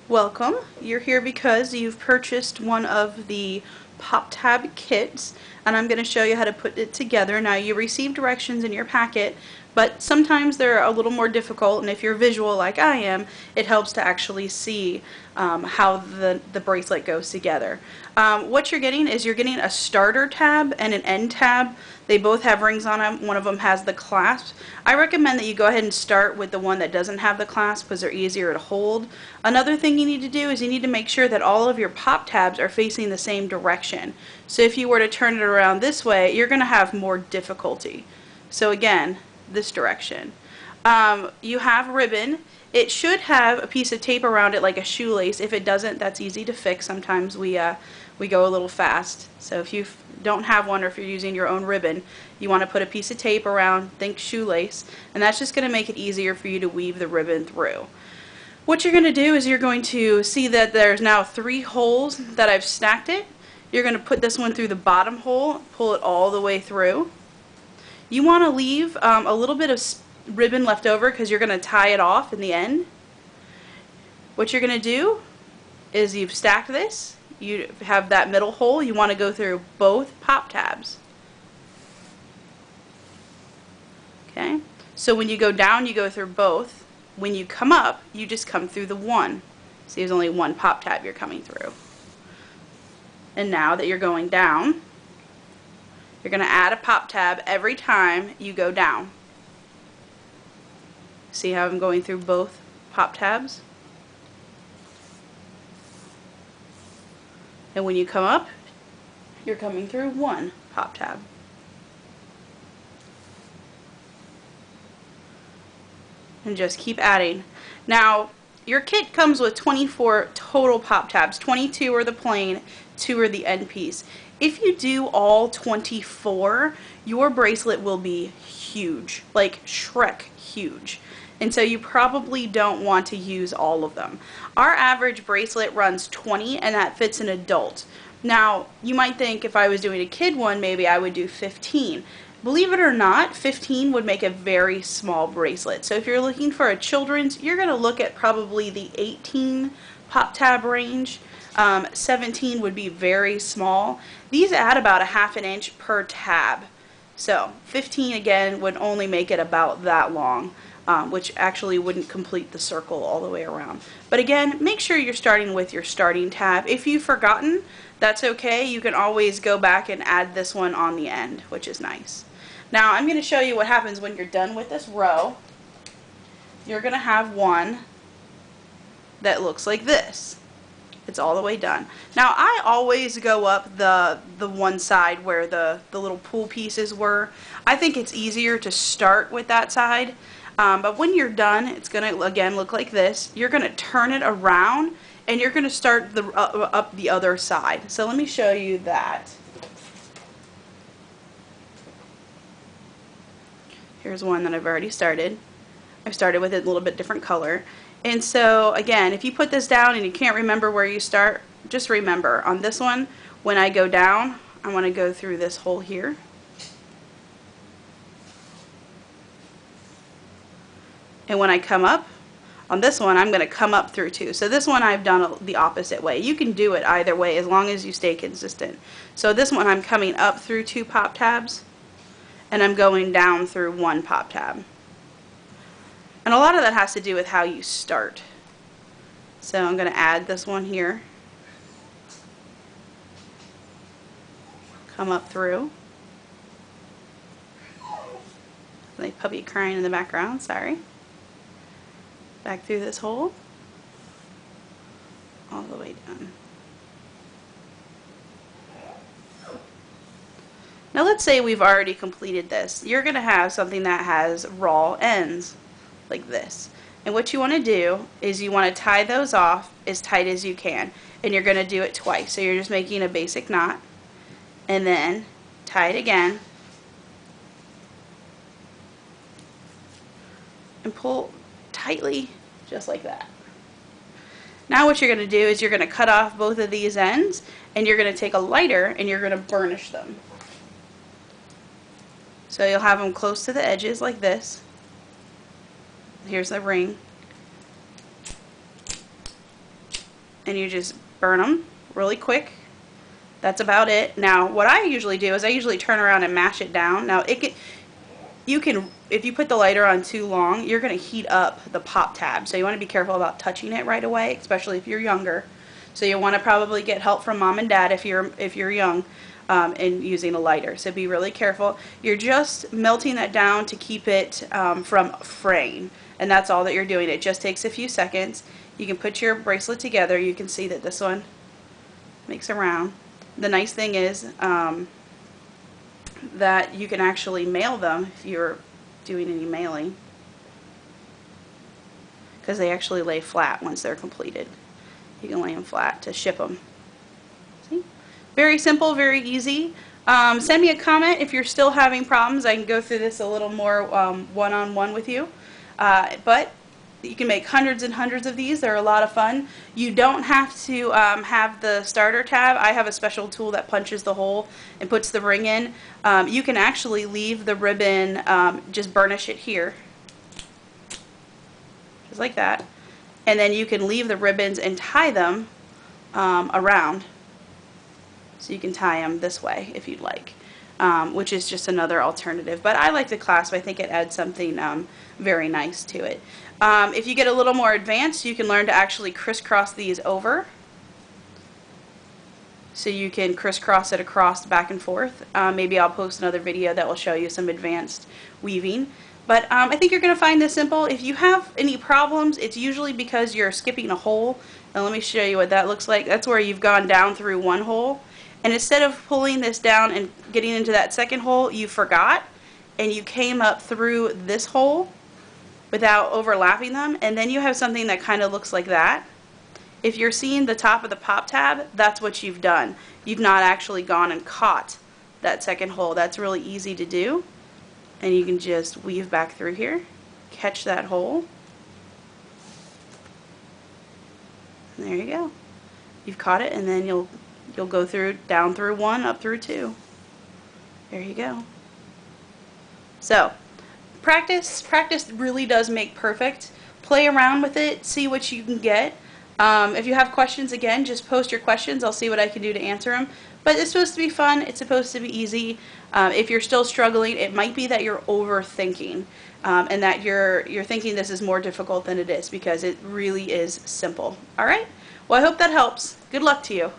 Welcome. You're here because you've purchased one of the Pop Tab kits, and I'm going to show you how to put it together. Now, you receive directions in your packet, but sometimes they're a little more difficult, and if you're visual like I am, it helps to actually see how the bracelet goes together. What you're getting is you're getting a starter tab and an end tab. They both have rings on them. One of them has the clasp. I recommend that you go ahead and start with the one that doesn't have the clasp because they're easier to hold. Another thing you need to do is you need to make sure that all of your pop tabs are facing the same direction. So if you were to turn it around this way, you're going to have more difficulty. So again, this direction. You have ribbon. It should have a piece of tape around it like a shoelace. If it doesn't, that's easy to fix. Sometimes we go a little fast. So if you don't have one, or if you're using your own ribbon, you want to put a piece of tape around, think shoelace, and that's just going to make it easier for you to weave the ribbon through. What you're going to do is you're going to see that there's now 3 holes that I've stacked it. You're going to put this one through the bottom hole, pull it all the way through. You want to leave a little bit of ribbon left over because you're going to tie it off in the end. What you're going to do is you've stacked this. You have that middle hole. You want to go through both pop tabs. Okay? So when you go down, you go through both. When you come up, you just come through the one. See, there's only one pop tab you're coming through. And now that you're going down, you're going to add a pop tab every time you go down. See how I'm going through both pop tabs? And when you come up, you're coming through one pop tab. And just keep adding. Now, your kit comes with 24 total pop tabs. 22 are the plain, 2 are the end piece. If you do all 24, your bracelet will be huge, like Shrek huge. And so you probably don't want to use all of them. Our average bracelet runs 20, and that fits an adult. Now, you might think if I was doing a kid one, maybe I would do 15. Believe it or not, 15 would make a very small bracelet. So if you're looking for a children's, you're going to look at probably the 18 pop tab range. 17 would be very small. These add about a ½ inch per tab. So 15 again would only make it about that long. Which actually wouldn't complete the circle all the way around. But again, make sure you're starting with your starting tab. If you've forgotten, that's okay. You can always go back and add this one on the end, which is nice. Now I'm going to show you what happens when you're done with this row. You're going to have one that looks like this. It's all the way done. Now I always go up the one side where the little pull pieces were. I think it's easier to start with that side. But when you're done, it's going to, again, look like this. You're going to turn it around, and you're going to start up the other side. So let me show you that. Here's one that I've already started. I've started with a little bit different color. And so, again, if you put this down and you can't remember where you start, just remember, on this one, when I go down, I want to go through this hole here. And when I come up, on this one, I'm going to come up through 2. So this one I've done the opposite way. You can do it either way as long as you stay consistent. So this one I'm coming up through 2 pop tabs, and I'm going down through 1 pop tab. And a lot of that has to do with how you start. So I'm going to add this one here. Come up through. My puppy crying in the background, sorry. Back through this hole, all the way down. Now let's say we've already completed this. You're going to have something that has raw ends, like this. And what you want to do is you want to tie those off as tight as you can. And you're going to do it twice. So you're just making a basic knot, and then tie it again, and pull tightly, just like that. Now what you're going to do is you're going to cut off both of these ends, and you're going to take a lighter and you're going to burnish them. So you'll have them close to the edges like this. Here's the ring. and you just burn them really quick. That's about it. Now, what I usually do is I usually turn around and mash it down. Now, you can, if you put the lighter on too long, you're going to heat up the pop tab. So you want to be careful about touching it right away, especially if you're younger. So you want to probably get help from mom and dad if you're young, and using a lighter. So be really careful. You're just melting that down to keep it from fraying, and that's all that you're doing. It just takes a few seconds. You can put your bracelet together. You can see that this one makes a round. The nice thing is that you can actually mail them if you're doing any mailing, because they actually lay flat once they're completed. You can lay them flat to ship them. See? Very simple, very easy. Send me a comment if you're still having problems. I can go through this a little more one-on-one with you. But you can make hundreds and hundreds of these. They're a lot of fun. You don't have to have the starter tab. I have a special tool that punches the hole and puts the ring in. You can actually leave the ribbon, just burnish it here, just like that. And then you can leave the ribbons and tie them around. So you can tie them this way if you'd like, which is just another alternative. But I like the clasp. I think it adds something very nice to it. If you get a little more advanced, you can learn to actually crisscross these over. So you can crisscross it across back and forth. Maybe I'll post another video that will show you some advanced weaving. But I think you're going to find this simple. If you have any problems, it's usually because you're skipping a hole. And let me show you what that looks like. That's where you've gone down through one hole. And instead of pulling this down and getting into that second hole, you forgot. And you came up through this hole without overlapping them. And then you have something that kind of looks like that. If you're seeing the top of the pop tab, that's what you've done. You've not actually gone and caught that second hole. That's really easy to do. And you can just weave back through here, catch that hole, and there you go. You've caught it, and then you'll go through, down through one, up through two. There you go. So, practice really does make perfect. Play around with it, see what you can get. If you have questions, again, just post your questions. I'll see what I can do to answer them. But it's supposed to be fun. It's supposed to be easy. If you're still struggling, it might be that you're overthinking, and that you're thinking this is more difficult than it is, because it really is simple. All right? Well, I hope that helps. Good luck to you.